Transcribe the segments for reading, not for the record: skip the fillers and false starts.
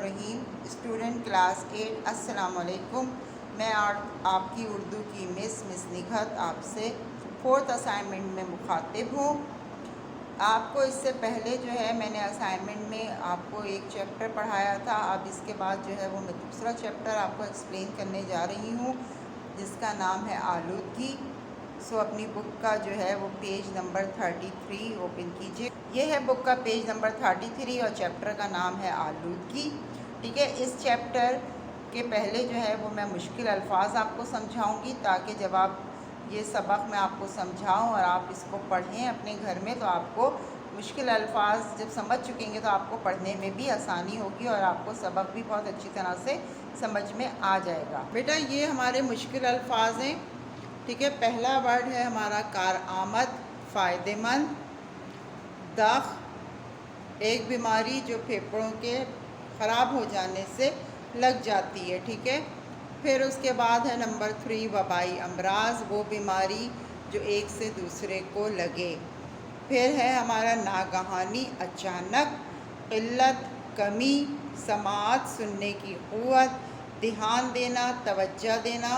الرحیم student class 8 السلام علیکم۔ میں آپ کی اردو کی مس نگہت آپ سے 4th اسائنمنٹ میں مخاطب ہوں۔ آپ کو اس سے پہلے جو ہے میں نے اسائنمنٹ میں آپ کو ایک چیپٹر پڑھایا تھا، اب اس کے بعد جو ہے وہ میں دوسرا چیپٹر آپ کو ایکسپلین کرنے جا رہی ہوں جس کا نام ہے آلودگی۔ اپنی بک کا جو ہے وہ پیج نمبر 33 اوپن کیجیے۔ یہ ہے بک کا پیج نمبر 33 اور چیپٹر کا نام ہے آلودگی۔ ٹھیک ہے، اس چیپٹر کے پہلے جو ہے وہ میں مشکل الفاظ آپ کو سمجھاؤں گی تاکہ جب آپ یہ سبق میں آپ کو سمجھاؤں اور آپ اس کو پڑھیں اپنے گھر میں تو آپ کو مشکل الفاظ جب سمجھ چکیں گے تو آپ کو پڑھنے میں بھی آسانی ہوگی اور آپ کو سبق بھی بہت اچھی طرح سے سمجھ میں آ جائے گا۔ بیٹا یہ ہمارے مشکل الفاظ ہیں۔ ٹھیک ہے، پہلا ورڈ ہے ہمارا کارآمد، فائدہ مند۔ داغ، ایک بیماری جو پھیپھڑوں کے خراب ہو جانے سے لگ جاتی ہے۔ ٹھیک ہے، پھر اس کے بعد ہے نمبر 3 وبائی امراض، وہ بیماری جو ایک سے دوسرے کو لگے۔ پھر ہے ہمارا ناگہانی، اچانک۔ قلت، کمی۔ سماعت، سننے کی قوت۔ دھیان دینا، توجہ دینا۔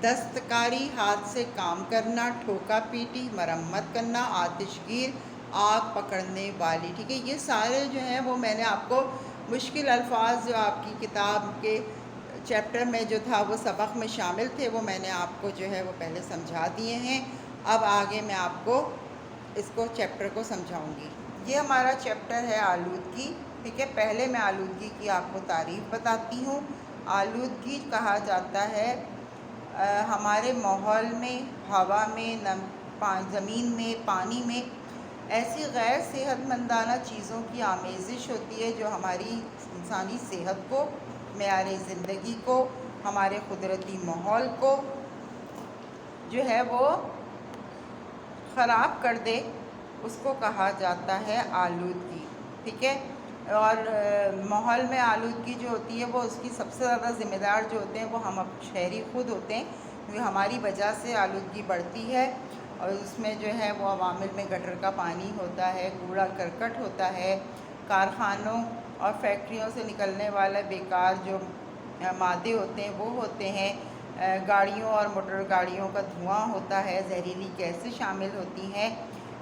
دستکاری، ہاتھ سے کام کرنا۔ ٹھوکا پیٹی، مرمت کرنا۔ آتش گیر، آگ پکڑنے والی۔ ٹھیک ہے، یہ سارے جو ہیں وہ میں نے آپ کو مشکل الفاظ جو آپ کی کتاب کے چیپٹر میں جو تھا وہ سبق میں شامل تھے وہ میں نے آپ کو جو ہے وہ پہلے سمجھا دیے ہیں۔ اب آگے میں آپ کو اس کو چیپٹر کو سمجھاؤں گی۔ یہ ہمارا چیپٹر ہے آلودگی۔ ٹھیک ہے، پہلے میں آلودگی کی آپ کو تعریف بتاتی ہوں۔ آلودگی کہا جاتا ہے ہمارے ماحول میں، ہوا میں، زمین میں، پانی میں ایسی غیر صحت مندانہ چیزوں کی آمیزش ہوتی ہے جو ہماری انسانی صحت کو، معیار زندگی کو، ہمارے قدرتی ماحول کو جو ہے وہ خراب کر دے، اس کو کہا جاتا ہے آلودگی۔ ٹھیک ہے، اور ماحول میں آلودگی جو ہوتی ہے وہ اس کی سب سے زیادہ ذمہ دار جو ہوتے ہیں وہ ہم شہری خود ہوتے ہیں، کیونکہ ہماری وجہ سے آلودگی بڑھتی ہے اور اس میں جو ہے وہ عوامل میں گٹر کا پانی ہوتا ہے، کوڑا کرکٹ ہوتا ہے، کارخانوں اور فیکٹریوں سے نکلنے والے بیکار جو مادے ہوتے ہیں وہ ہوتے ہیں، گاڑیوں اور موٹر گاڑیوں کا دھواں ہوتا ہے، زہریلی گیسیں شامل ہوتی ہیں،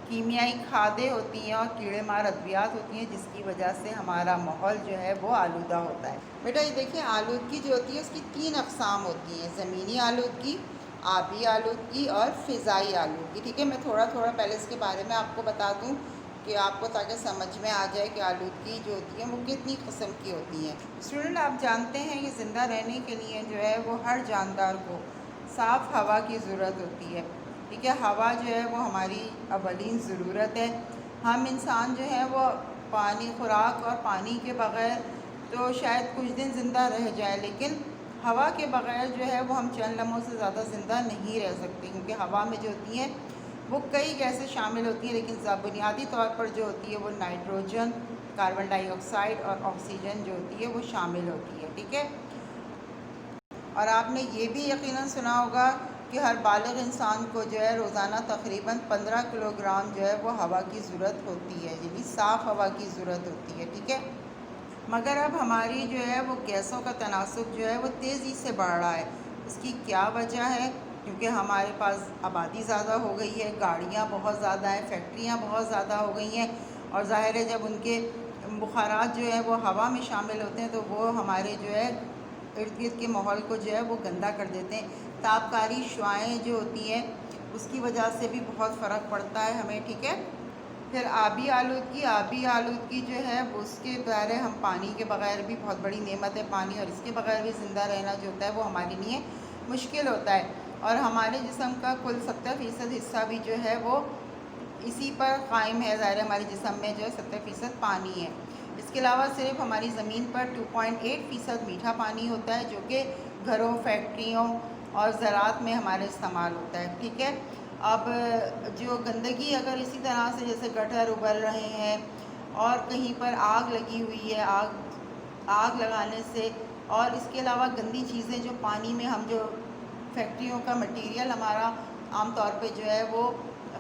کیمیائی کھادیں ہوتی ہیں اور کیڑے مار ادویات ہوتی ہیں جس کی وجہ سے ہمارا ماحول جو ہے وہ آلودہ ہوتا ہے۔ بیٹا یہ دیکھیں، آلودگی جو ہوتی ہے اس کی 3 اقسام ہوتی ہیں: زمینی آلودگی، آبی آلودگی اور فضائی آلودگی۔ ٹھیک ہے، میں تھوڑا پہلے اس کے بارے میں آپ کو بتا دوں کہ آپ کو تاکہ سمجھ میں آ جائے کہ آلودگی جو ہوتی ہے وہ کتنی قسم کی ہوتی ہیں۔ اسٹوڈنٹ آپ جانتے ہیں کہ زندہ رہنے کے لیے جو ہے وہ ہر جاندار کو صاف ہوا کی ضرورت ہوتی ہے۔ ٹھیک ہے، ہوا جو ہے وہ ہماری اولین ضرورت ہے۔ ہم انسان جو ہے وہ پانی، خوراک اور پانی کے بغیر تو شاید کچھ دن زندہ رہ جائیں، لیکن ہوا کے بغیر جو ہے وہ ہم چند لمحوں سے زیادہ زندہ نہیں رہ سکتے، کیونکہ ہوا میں جو ہوتی ہیں وہ کئی گیسیں شامل ہوتی ہیں، لیکن بنیادی طور پر جو ہوتی ہے وہ نائٹروجن، کاربن ڈائی آکسائڈ اور آکسیجن جو ہوتی ہے وہ شامل ہوتی ہے۔ ٹھیک ہے، اور آپ نے یہ بھی یقیناً سنا ہوگا کہ ہر بالغ انسان کو جو ہے روزانہ تقریباً 15 کلو گرام جو ہے وہ ہوا کی ضرورت ہوتی ہے، یعنی صاف ہوا کی ضرورت ہوتی ہے۔ ٹھیک ہے، مگر اب ہماری جو ہے وہ گیسوں کا تناسب جو ہے وہ تیزی سے بڑھ رہا ہے۔ اس کی کیا وجہ ہے؟ کیونکہ ہمارے پاس آبادی زیادہ ہو گئی ہے، گاڑیاں بہت زیادہ ہیں، فیکٹریاں بہت زیادہ ہو گئی ہیں، اور ظاہر ہے جب ان کے بخارات جو ہے وہ ہوا میں شامل ہوتے ہیں تو وہ ہمارے جو ہے ارد گرد کے ماحول کو جو ہے وہ گندا کر دیتے ہیں۔ تابکاری شعاعیں جو ہوتی ہیں اس کی وجہ سے بھی بہت فرق پڑتا ہے ہمیں۔ ٹھیک ہے، پھر آبی آلودگی جو ہے اس کے بارے ہم پانی کے بغیر بھی بہت بڑی نعمت ہے پانی، اور اس کے بغیر بھی زندہ رہنا جو ہوتا ہے وہ ہمارے لیے مشکل ہوتا ہے، اور ہمارے جسم کا کل 70% حصہ بھی جو ہے وہ اسی پر قائم ہے۔ ظاہر ہمارے جسم میں جو ہے 70% پانی ہے۔ اس کے علاوہ صرف ہماری زمین پر 2.8% میٹھا پانی ہوتا ہے جو کہ گھروں، فیکٹریوں اور زراعت میں ہمارے استعمال ہوتا ہے۔ ٹھیک ہے، اب جو گندگی اگر اسی طرح سے جیسے گٹر ابل رہے ہیں اور کہیں پر آگ لگی ہوئی ہے، آگ لگانے سے، اور اس کے علاوہ گندی چیزیں جو پانی میں ہم جو فیکٹریوں کا مٹیریل ہمارا عام طور پہ جو ہے وہ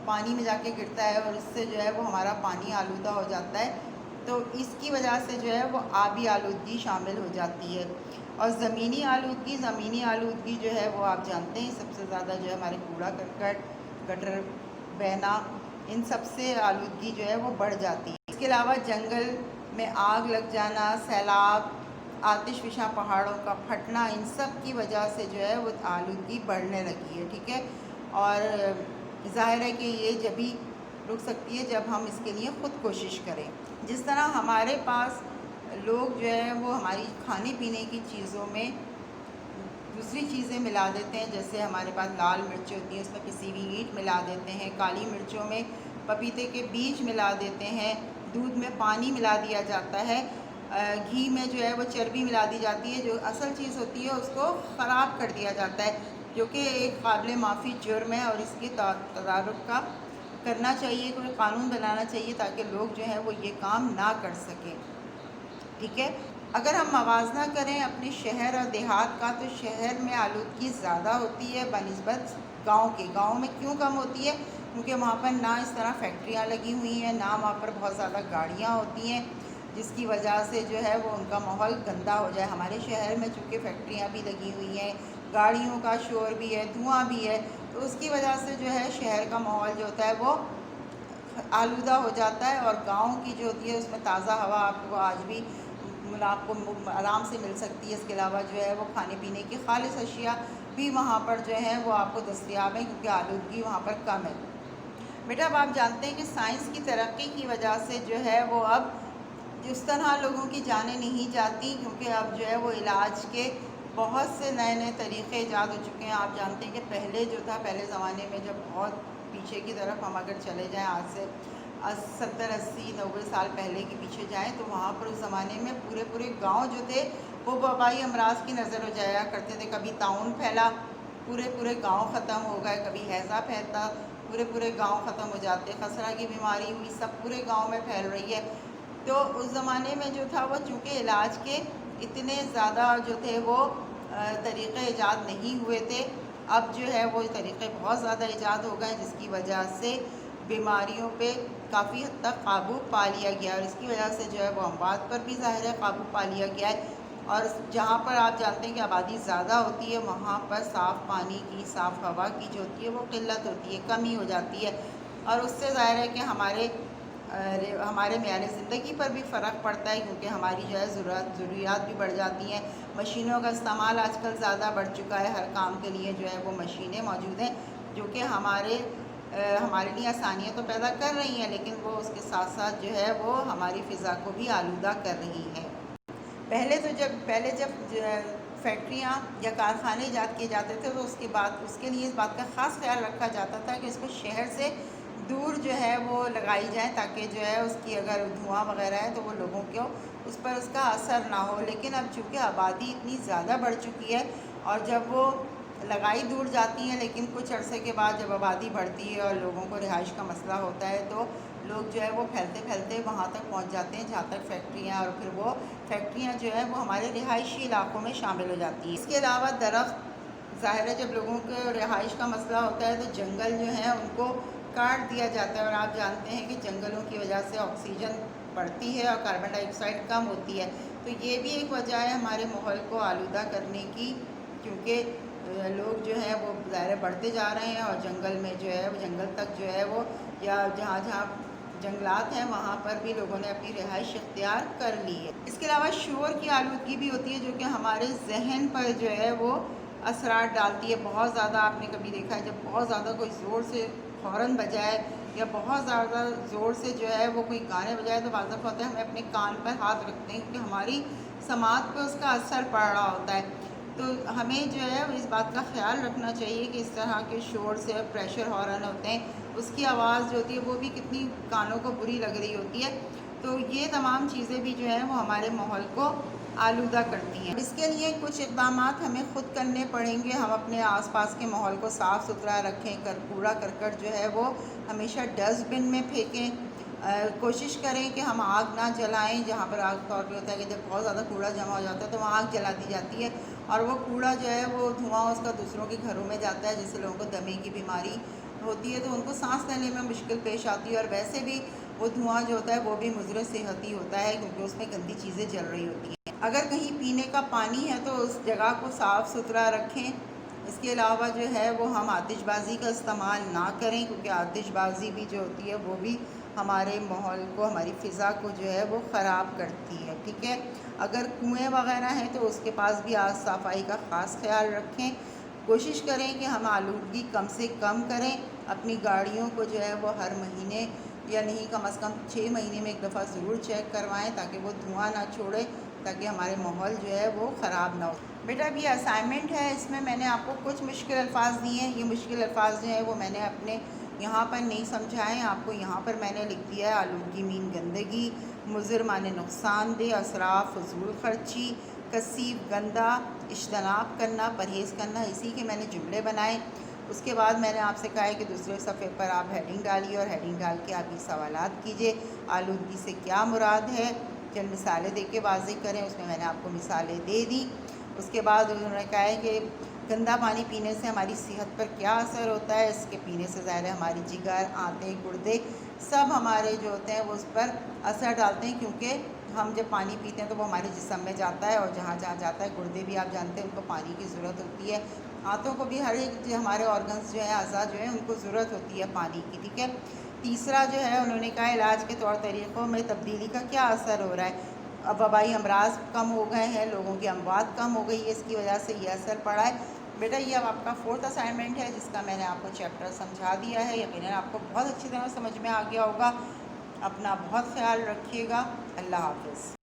پانی میں جا کے گرتا ہے اور اس سے جو ہے وہ ہمارا پانی آلودہ ہو جاتا ہے۔ تو اس کی وجہ سے جو ہے وہ آبی آلودگی شامل ہو جاتی ہے۔ اور زمینی آلودگی جو ہے وہ آپ جانتے ہیں سب سے زیادہ جو ہے ہمارے کوڑا کرکٹ، گٹر بہنا، ان سب سے آلودگی جو ہے وہ بڑھ جاتی ہے۔ اس کے علاوہ جنگل میں آگ لگ جانا، سیلاب، آتش فشاں پہاڑوں کا پھٹنا، ان سب کی وجہ سے جو ہے وہ آلودگی بڑھنے لگی ہے، ٹھیک ہے۔ اور ظاہر ہے کہ یہ جبھی رک سکتی ہے جب ہم اس کے لیے خود کوشش کریں۔ جس طرح ہمارے پاس لوگ جو ہے وہ ہماری کھانے پینے کی چیزوں میں دوسری چیزیں ملا دیتے ہیں، جیسے ہمارے پاس لال مرچ ہوتی ہیں، اس میں پسی ہوئی اینٹ ملا دیتے ہیں، کالی مرچوں میں پپیتے کے بیج ملا دیتے ہیں، دودھ میں پانی ملا دیا جاتا ہے، گھی میں جو ہے وہ چربی ملا دی جاتی ہے، جو اصل چیز ہوتی ہے اس کو خراب کر دیا جاتا ہے، جو کہ ایک قابل معافی جرم ہے، اور اس کی تدارک کا کرنا چاہیے، کوئی قانون بنانا چاہیے تاکہ لوگ جو ہیں وہ یہ کام نہ کر سکیں، ٹھیک ہے۔ اگر ہم موازنہ کریں اپنے شہر اور دیہات کا، تو شہر میں آلودگی زیادہ ہوتی ہے بنسبت گاؤں کے۔ گاؤں میں کیوں کم ہوتی ہے؟ کیونکہ وہاں پر نہ اس طرح فیکٹریاں لگی ہوئی ہیں، نہ وہاں پر بہت زیادہ گاڑیاں ہوتی ہیں، جس کی وجہ سے جو ہے وہ ان کا ماحول گندا ہو جائے۔ ہمارے شہر میں چونکہ فیکٹریاں بھی لگی ہوئی ہیں، گاڑیوں کا شور بھی ہے، دھواں بھی ہے، تو اس کی وجہ سے جو ہے شہر کا ماحول جو ہوتا ہے وہ آلودہ ہو جاتا ہے، اور گاؤں کی جو ہوتی ہے اس میں تازہ ہوا آپ کو آج بھی آپ کو آرام سے مل سکتی ہے۔ اس کے علاوہ جو ہے وہ کھانے پینے کی خالص اشیاء بھی وہاں پر جو ہیں وہ آپ کو دستیاب ہیں، کیونکہ آلودگی وہاں پر کم ہے۔ بیٹا اب آپ جانتے ہیں کہ سائنس کی ترقی کی وجہ سے جو ہے وہ اب جس طرح لوگوں کی جانیں نہیں جاتی، کیونکہ اب جو ہے وہ علاج کے بہت سے نئے طریقے ایجاد ہو چکے ہیں۔ آپ جانتے ہیں کہ پہلے جو تھا، پہلے زمانے میں جب بہت پیچھے کی طرف ہم اگر چلے جائیں، آج سے 70 80 90 سال پہلے کے پیچھے جائیں، تو وہاں پر اس زمانے میں پورے گاؤں جو تھے وہ وبائی امراض کی نظر ہو جایا کرتے تھے۔ کبھی طاعون پھیلا، پورے گاؤں ختم ہو گئے، کبھی ہیضہ پھیلتا، پورے گاؤں ختم ہو جاتے، خسرہ کی بیماری ہوئی، سب پورے گاؤں میں پھیل رہی ہے۔ تو اس زمانے میں جو تھا وہ چونکہ علاج کے اتنے زیادہ جو تھے وہ طریقے ایجاد نہیں ہوئے تھے، اب جو ہے وہ طریقے بہت زیادہ ایجاد ہو گئے، جس کی وجہ سے بیماریوں پہ کافی حد تک قابو پا لیا گیا، اور اس کی وجہ سے جو ہے وہ اموات پر بھی ظاہر ہے قابو پا لیا گیا ہے۔ اور جہاں پر آپ جانتے ہیں کہ آبادی زیادہ ہوتی ہے، وہاں پر صاف پانی کی، صاف ہوا کی جو ہوتی ہے وہ قلت ہوتی ہے، کمی ہو جاتی ہے، اور اس سے ظاہر ہے کہ ہمارے معیار زندگی پر بھی فرق پڑتا ہے، کیونکہ ہماری جو ہے ضروریات بھی بڑھ جاتی ہیں۔ مشینوں کا استعمال آج کل زیادہ بڑھ چکا ہے، ہر کام کے لیے جو ہے وہ مشینیں موجود ہیں، جو کہ ہمارے لیے آسانیاں تو پیدا کر رہی ہیں، لیکن وہ اس کے ساتھ ساتھ جو ہے وہ ہماری فضا کو بھی آلودہ کر رہی ہیں۔ پہلے جب فیکٹریاں یا کارخانے ایجاد کیے جاتے تھے، تو اس کے لیے اس بات کا خاص خیال رکھا جاتا تھا کہ اس کو شہر سے دور جو ہے وہ لگائی جائیں، تاکہ جو ہے اس کی اگر دھواں وغیرہ ہے تو وہ لوگوں کو اس پر اس کا اثر نہ ہو۔ لیکن اب چونکہ آبادی اتنی زیادہ بڑھ چکی ہے، اور جب وہ لگائی دور جاتی ہیں، لیکن کچھ عرصے کے بعد جب آبادی بڑھتی ہے اور لوگوں کو رہائش کا مسئلہ ہوتا ہے، تو لوگ جو ہے وہ پھیلتے وہاں تک پہنچ جاتے ہیں جہاں تک فیکٹریاں، اور پھر وہ فیکٹریاں جو ہے وہ ہمارے رہائشی علاقوں میں شامل ہو جاتی ہیں۔ اس کے علاوہ درخت، ظاہر ہے جب لوگوں کو رہائش کا مسئلہ ہوتا ہے تو جنگل جو ہیں ان کو کاٹ دیا جاتا ہے، اور آپ جانتے ہیں کہ جنگلوں کی وجہ سے آکسیجن بڑھتی ہے اور کاربن ڈائی آکسائڈ کم ہوتی ہے، تو یہ بھی ایک وجہ ہے ہمارے ماحول کو آلودہ کرنے کی، کیونکہ لوگ جو ہیں وہ ظاہر بڑھتے جا رہے ہیں، اور جنگل میں جو ہے جنگل تک جو ہے وہ، یا جہاں جنگلات ہیں وہاں پر بھی لوگوں نے اپنی رہائش اختیار کر لی ہے۔ اس کے علاوہ شور کی آلودگی بھی ہوتی ہے، جو کہ ہمارے ذہن پر جو ہے وہ اثرات ڈالتی ہے۔ بہت زیادہ آپ نے کبھی دیکھا ہے جب بہت زیادہ کوئی زور سے ہارن بجائے، یا بہت زیادہ زور سے جو ہے وہ کوئی گانے بجائے، تو بعض دفعہ ہوتا ہے ہمیں اپنے کان پر ہاتھ رکھتے ہیں، کیونکہ ہماری سماعت پہ اس کا اثر پڑ رہا ہوتا ہے۔ تو ہمیں جو ہے اس بات کا خیال رکھنا چاہیے کہ اس طرح کے شور سے، پریشر ہارن ہوتے ہیں، اس کی آواز جو ہوتی ہے وہ بھی کتنی کانوں کو بری لگ رہی ہوتی ہے، تو یہ تمام چیزیں بھی جو ہیں وہ ہمارے ماحول کو آلودہ کرتی ہیں۔ اس کے لیے کچھ اقدامات ہمیں خود کرنے پڑیں گے۔ ہم اپنے آس پاس کے ماحول کو صاف ستھرا رکھیں، کوڑا کرکٹ جو ہے وہ ہمیشہ ڈسٹ بن میں پھینکیں، کوشش کریں کہ ہم آگ نہ جلائیں، جہاں پر عام طور پہ ہوتا ہے کہ جب بہت زیادہ کوڑا جمع ہو جاتا ہے تو وہاں آگ جلا دی جاتی ہے، اور وہ کوڑا جو ہے وہ دھواں اس کا دوسروں کے گھروں میں جاتا ہے، جس سے لوگوں کو دمے کی بیماری ہوتی ہے، تو ان کو سانس لینے میں مشکل پیش آتی ہے، اور ویسے بھی وہ دھواں جو ہوتا ہے وہ بھی مضر صحتی ہوتا ہے، کیونکہ اس میں گندی چیزیں جل رہی ہوتی ہیں۔ اگر کہیں پینے کا پانی ہے تو اس جگہ کو صاف ستھرا رکھیں۔ اس کے علاوہ جو ہے وہ ہم آتش بازی کا استعمال نہ کریں، کیونکہ آتش بازی بھی جو ہوتی ہے وہ بھی ہمارے ماحول کو، ہماری فضا کو جو ہے وہ خراب کرتی ہے، ٹھیک ہے۔ اگر کنویں وغیرہ ہیں تو اس کے پاس بھی صفائی کا خاص خیال رکھیں۔ کوشش کریں کہ ہم آلودگی کم سے کم کریں۔ اپنی گاڑیوں کو جو ہے وہ ہر مہینے یا نہیں کم از کم 6 مہینے میں ایک دفعہ ضرور چیک کروائیں، تاکہ وہ دھواں نہ چھوڑے، تاکہ ہمارے ماحول جو ہے وہ خراب نہ ہو۔ بیٹا اب یہ اسائنمنٹ ہے، اس میں نے آپ کو کچھ مشکل الفاظ دیے ہیں۔ یہ مشکل الفاظ جو ہیں وہ میں نے اپنے یہاں پر نہیں سمجھائے، آپ کو یہاں پر میں نے لکھ دیا ہے۔ آلودگی مین گندگی، مضر معنی نقصان دہ، اسراف فضول خرچی، کثیف گندہ، اجتناب کرنا، پرہیز کرنا، اسی کے میں نے جملے بنائے۔ اس کے بعد میں نے آپ سے کہا ہے کہ دوسرے صفحے پر آپ ہیڈنگ ڈالیے اور ہیڈنگ ڈال کے آپ یہ سوالات کیجئے۔ آلودگی سے کیا مراد ہے، چند مثالیں دے کے واضح کریں۔ اس میں نے آپ کو مثالیں دے دی۔ اس کے بعد انہوں نے کہا ہے کہ گندا پانی پینے سے ہماری صحت پر کیا اثر ہوتا ہے۔ اس کے پینے سے ظاہر ہے ہماری جگر، آنتیں، گردے سب ہمارے جو ہوتے ہیں وہ اس پر اثر ڈالتے ہیں، کیونکہ ہم جب پانی پیتے ہیں تو وہ ہمارے جسم میں جاتا ہے، اور جہاں جہاں جاتا ہے، گردے بھی آپ جانتے ہیں ان کو پانی کی ضرورت ہوتی ہے، آنتوں کو بھی، ہر ایک جو ہمارے آرگنز جو ہیں، اعضاء جو ہیں، ان کو ضرورت ہوتی ہے پانی کی، ٹھیک ہے۔ تیسرا جو ہے انہوں نے کہا علاج کے طور طریقوں میں تبدیلی کا کیا اثر ہو رہا ہے۔ اب وبائی امراض کم ہو گئے ہیں، لوگوں کی اموات کم ہو گئی ہے، اس کی وجہ سے یہ اثر پڑا ہے۔ بیٹا یہ اب آپ کا 4تھ اسائنمنٹ ہے، جس کا میں نے آپ کو چیپٹر سمجھا دیا ہے۔ یقیناً آپ کو بہت اچھی طرح سمجھ میں آ گیا ہوگا۔ اپنا بہت خیال رکھیے گا۔ اللہ حافظ۔